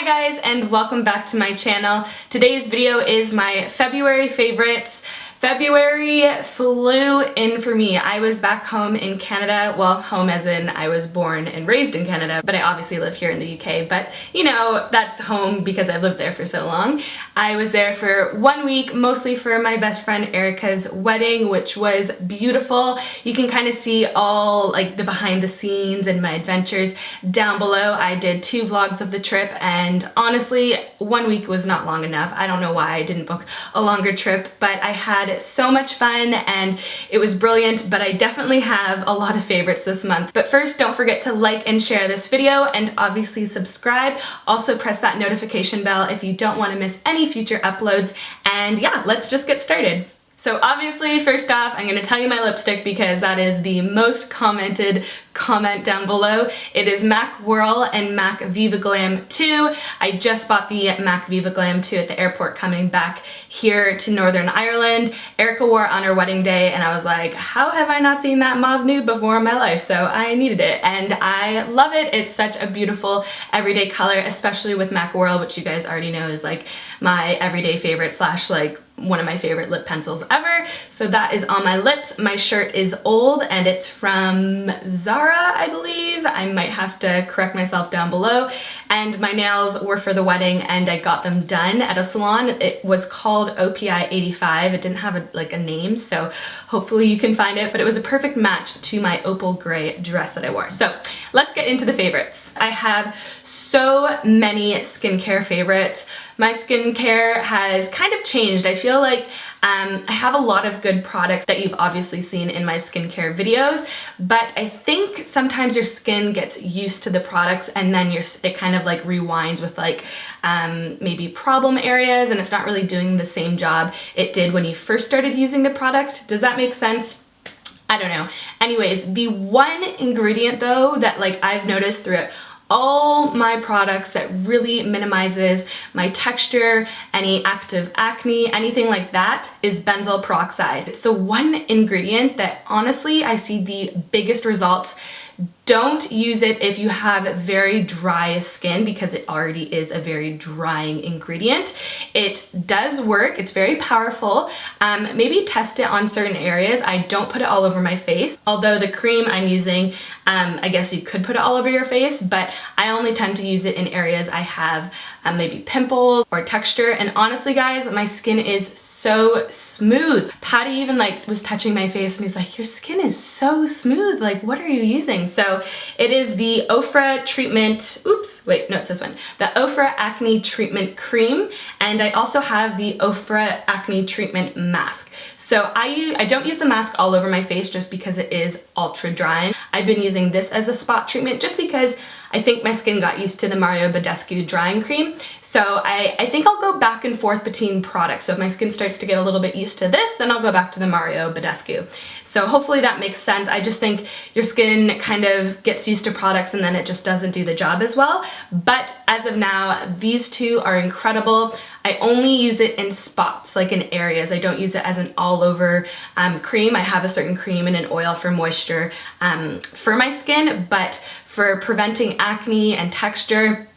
Hi guys, and welcome back to my channel. Today's video is my February favorites. February flew in for me. I was back home in Canada. Well, home as in I was born and raised in Canada, but I obviously live here in the UK. But you know, that's home because I lived there for so long. I was there for 1 week, mostly for my best friend Erica's wedding, which was beautiful. You can kind of see all like the behind the scenes and my adventures down below. I did 2 vlogs of the trip, and honestly, 1 week was not long enough. I don't know why I didn't book a longer trip, but I had so much fun and it was brilliant. But I definitely have a lot of favorites this month. But first, don't forget to like and share this video, and obviously subscribe. Also press that notification bell if you don't want to miss any future uploads. And yeah, let's just get started. So obviously, first off, I'm going to tell you my lipstick because that is the most commented comment down below. It is MAC Whirl and MAC Viva Glam 2. I just bought the MAC Viva Glam 2 at the airport coming back here to Northern Ireland. Erica wore it on her wedding day and I was like, how have I not seen that mauve nude before in my life? So I needed it and I love it. It's such a beautiful everyday color, especially with MAC Whirl, which you guys already know is like my everyday favorite slash like one of my favorite lip pencils ever. So that is on my lips. My shirt is old and it's from ZARA, I believe. I might have to correct myself down below. And my nails were for the wedding and I got them done at a salon. It was called OPI 85. It didn't have a name, so hopefully you can find it, but it was a perfect match to my opal gray dress that I wore. So let's get into the favorites. I have so many skincare favorites. My skincare has kind of changed. I feel like I have a lot of good products that you've obviously seen in my skincare videos, but I think sometimes your skin gets used to the products and then it kind of like rewinds with like maybe problem areas, and it's not really doing the same job it did when you first started using the product. Does that make sense? I don't know. Anyways, the one ingredient though that like I've noticed throughout all my products that really minimizes my texture, any active acne, anything like that, is benzoyl peroxide. It's the one ingredient that honestly I see the biggest results. Don't use it if you have very dry skin because it already is a very drying ingredient. It does work, it's very powerful. Maybe test it on certain areas. I don't put it all over my face, although the cream I'm using, I guess you could put it all over your face, but I only tend to use it in areas I have maybe pimples or texture. And honestly guys, my skin is so smooth. Patty even like was touching my face and he's like, your skin is so smooth, like what are you using? So it is the OFRA treatment, oops, wait, no, it's this one. The OFRA Acne Treatment Cream, and I also have the OFRA Acne Treatment Mask. So I don't use the mask all over my face just because it is ultra drying. I've been using this as a spot treatment just because I think my skin got used to the Mario Badescu drying cream. So I think I'll go back and forth between products. So if my skin starts to get a little bit used to this, then I'll go back to the Mario Badescu. So hopefully that makes sense. I just think your skin kind of gets used to products and then it just doesn't do the job as well. But as of now, these two are incredible. I only use it in spots, like in areas. I don't use it as an all over cream. I have a certain cream and an oil for moisture for my skin, but for preventing acne and texture,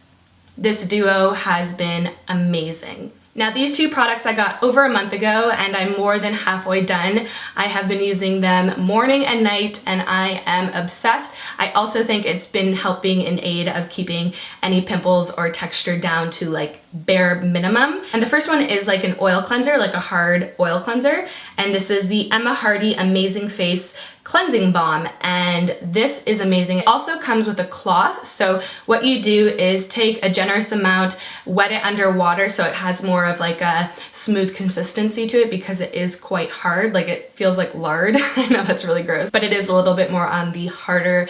this duo has been amazing. Now these 2 products I got over a month ago and I'm more than halfway done. I have been using them morning and night and I am obsessed. I also think it's been helping in aid of keeping any pimples or texture down to like bare minimum. And the first one is like an oil cleanser, like a hard oil cleanser. And this is the Hardie Amazing Face Cleansing Balm, and this is amazing. It also comes with a cloth, so what you do is take a generous amount, wet it under water so it has more of like a smooth consistency to it because it is quite hard, like it feels like lard. I know that's really gross, but it is a little bit more on the harder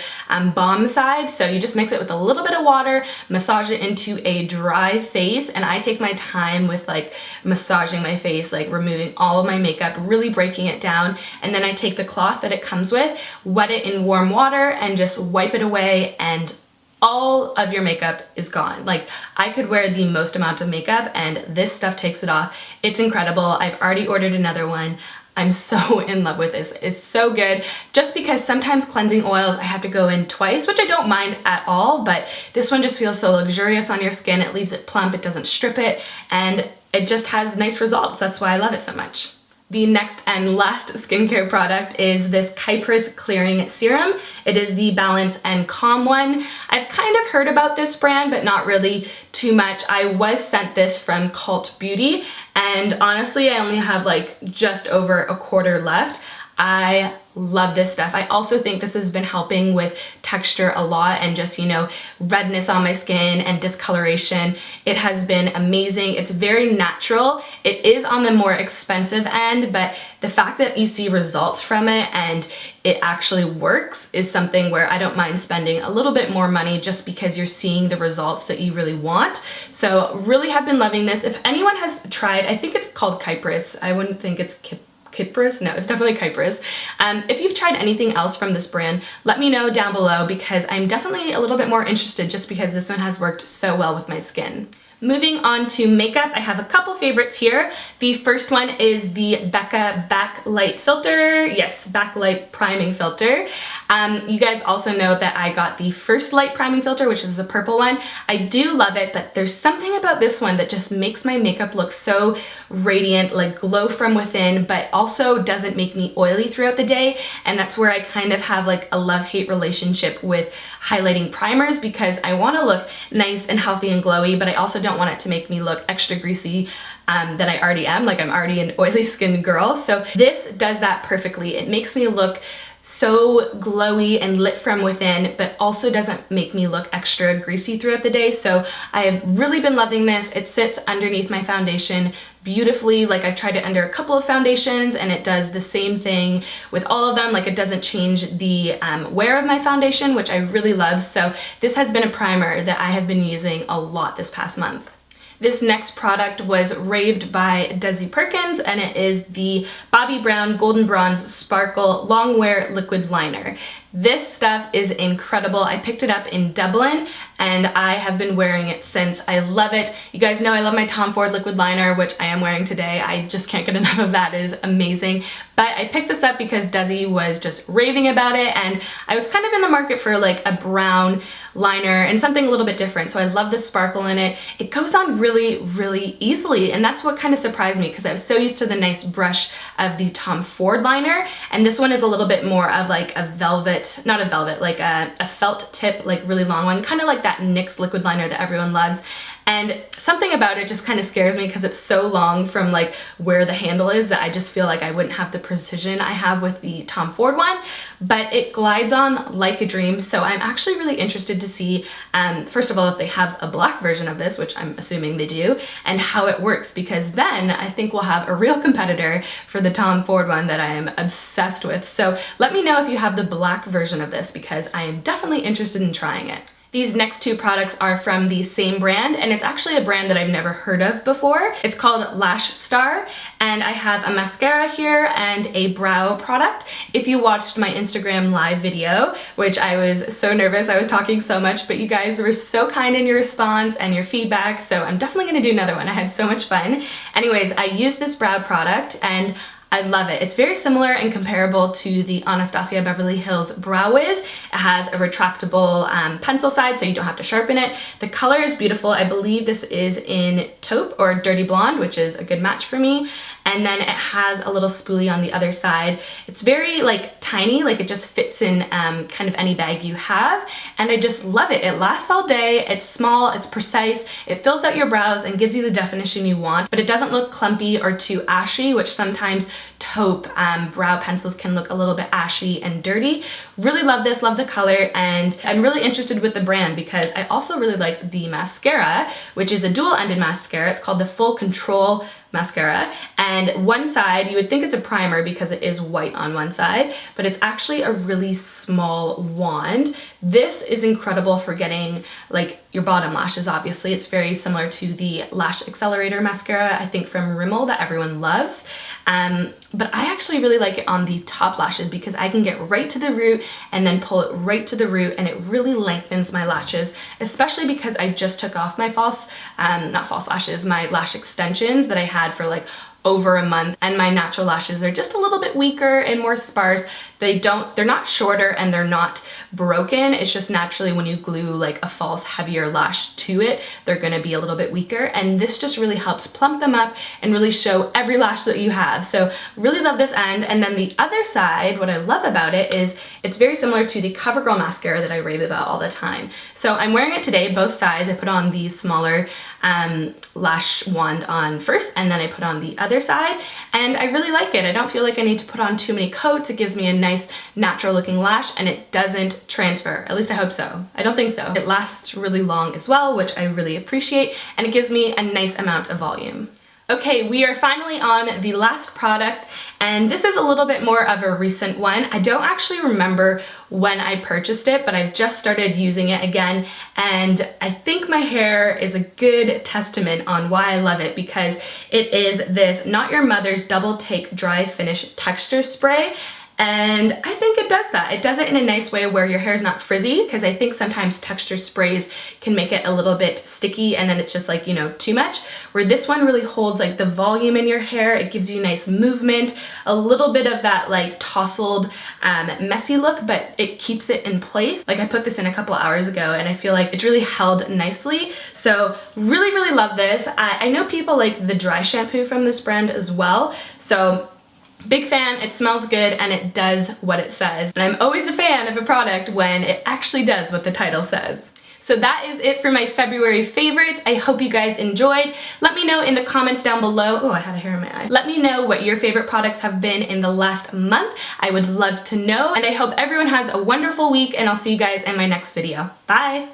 balm side. So you just mix it with a little bit of water, massage it into a dry face, and I take my time with like massaging my face, like removing all of my makeup, really breaking it down, and then I take the cloth that it comes with, wet it in warm water, and just wipe it away, and all of your makeup is gone. Like I could wear the most amount of makeup and this stuff takes it off. It's incredible. I've already ordered another one. I'm so in love with this. It's so good, just because sometimes cleansing oils I have to go in twice, which I don't mind at all, but this one just feels so luxurious on your skin. It leaves it plump, it doesn't strip it, and it just has nice results. That's why I love it so much. The next and last skincare product is this Kypris Clearing Serum. It is the Balance and Calm one. I've kind of heard about this brand, but not really too much. I was sent this from Cult Beauty, and honestly, I only have like just over a quarter left. I love this stuff. I also think this has been helping with texture a lot and just, you know, redness on my skin and discoloration. It has been amazing. It's very natural. It is on the more expensive end, but the fact that you see results from it and it actually works is something where I don't mind spending a little bit more money just because you're seeing the results that you really want. So really have been loving this. If anyone has tried, I think it's called Kypris. I wouldn't think it's Kypris? No, it's definitely Kypris. If you've tried anything else from this brand, let me know down below, because I'm definitely a little bit more interested just because this one has worked so well with my skin. Moving on to makeup, I have a couple favorites here. The first one is the Becca Backlight filter. Yes, Backlight priming filter. You guys also know that I got the First Light priming filter, which is the purple one. I do love it, but there's something about this one that just makes my makeup look so radiant, like glow from within, but also doesn't make me oily throughout the day. And that's where I kind of have like a love-hate relationship with highlighting primers, because I want to look nice and healthy and glowy, but I also don't want it to make me look extra greasy than I already am. Like, I'm already an oily skinned girl. So this does that perfectly. It makes me look so glowy and lit from within, but also doesn't make me look extra greasy throughout the day. So I have really been loving this. It sits underneath my foundation beautifully. Like, I've tried it under a couple of foundations and it does the same thing with all of them. Like, it doesn't change the wear of my foundation, which I really love. So this has been a primer that I have been using a lot this past month. This next product was raved by Desi Perkins, and it is the Bobbi Brown Golden Bronze Sparkle Long Wear Liquid Liner. This stuff is incredible. I picked it up in Dublin and I have been wearing it since. I love it. You guys know I love my Tom Ford liquid liner, which I am wearing today. I just can't get enough of that. It is amazing. But I picked this up because Desi was just raving about it, and I was kind of in the market for like a brown liner and something a little bit different. So I love the sparkle in it. It goes on really, really easily, and that's what kind of surprised me, because I was so used to the nice brush of the Tom Ford liner, and this one is a little bit more of like a velvet, not a velvet, like a felt tip, like really long one, kind of like that NYX liquid liner that everyone loves. And something about it just kind of scares me because it's so long from like where the handle is that I just feel like I wouldn't have the precision I have with the Tom Ford one, but it glides on like a dream. So I'm actually really interested to see, first of all, if they have a black version of this, which I'm assuming they do, and how it works, because then I think we'll have a real competitor for the Tom Ford one that I am obsessed with. So let me know if you have the black version of this, because I am definitely interested in trying it. These next two products are from the same brand, and it's actually a brand that I've never heard of before. It's called Lash Starr, and I have a mascara here and a brow product. If you watched my Instagram live video, which I was so nervous, I was talking so much, but you guys were so kind in your response and your feedback, so I'm definitely gonna do another one. I had so much fun. Anyways, I used this brow product and I love it. It's very similar and comparable to the Anastasia Beverly Hills Brow Wiz. It has a retractable pencil side, so you don't have to sharpen it. The color is beautiful. I believe this is in taupe or dirty blonde, which is a good match for me. And then it has a little spoolie on the other side. It's very like tiny, like it just fits in kind of any bag you have. And I just love it. It lasts all day. It's small, it's precise. It fills out your brows and gives you the definition you want, but it doesn't look clumpy or too ashy, which sometimes taupe brow pencils can look a little bit ashy and dirty. Really love this, love the color, and I'm really interested with the brand because I also really like the mascara, which is a dual-ended mascara. It's called the Full Control mascara, and one side, you would think it's a primer because it is white on one side, but it's actually a really small wand. This is incredible for getting like your bottom lashes. Obviously, it's very similar to the Lash Accelerator mascara, I think from Rimmel, that everyone loves. But I actually really like it on the top lashes because I can get right to the root and then pull it right to the root, and it really lengthens my lashes, especially because I just took off my not false lashes, my lash extensions that I had for like over a month, and my natural lashes are just a little bit weaker and more sparse. They're not shorter and they're not broken. It's just naturally when you glue like a false heavier lash to it, they're gonna be a little bit weaker, and this just really helps plump them up and really show every lash that you have. So really love this end. And then the other side, what I love about it is it's very similar to the CoverGirl mascara that I rave about all the time. So I'm wearing it today, both sides. I put on the smaller lash wand on first, and then I put on the other side, and I really like it. I don't feel like I need to put on too many coats. It gives me a nice natural looking lash, and it doesn't transfer. At least I hope so. I don't think so. It lasts really long as well, which I really appreciate, and it gives me a nice amount of volume. Okay, we are finally on the last product, and this is a little bit more of a recent one. I don't actually remember when I purchased it, but I've just started using it again, and I think my hair is a good testament on why I love it, because it is this Not Your Mother's Double Take Dry Finish Texture Spray. And I think it does that. It does it in a nice way where your hair is not frizzy, because I think sometimes texture sprays can make it a little bit sticky and then it's just like, you know, too much. Where this one really holds like the volume in your hair. It gives you nice movement, a little bit of that like tousled, messy look, but it keeps it in place. Like I put this in a couple hours ago and I feel like it's really held nicely. So really, really love this. I know people like the dry shampoo from this brand as well. So big fan. It smells good and it does what it says. And I'm always a fan of a product when it actually does what the title says. So that is it for my February favorites. I hope you guys enjoyed. Let me know in the comments down below. Oh, I had a hair in my eye. Let me know what your favorite products have been in the last month. I would love to know. And I hope everyone has a wonderful week, and I'll see you guys in my next video. Bye.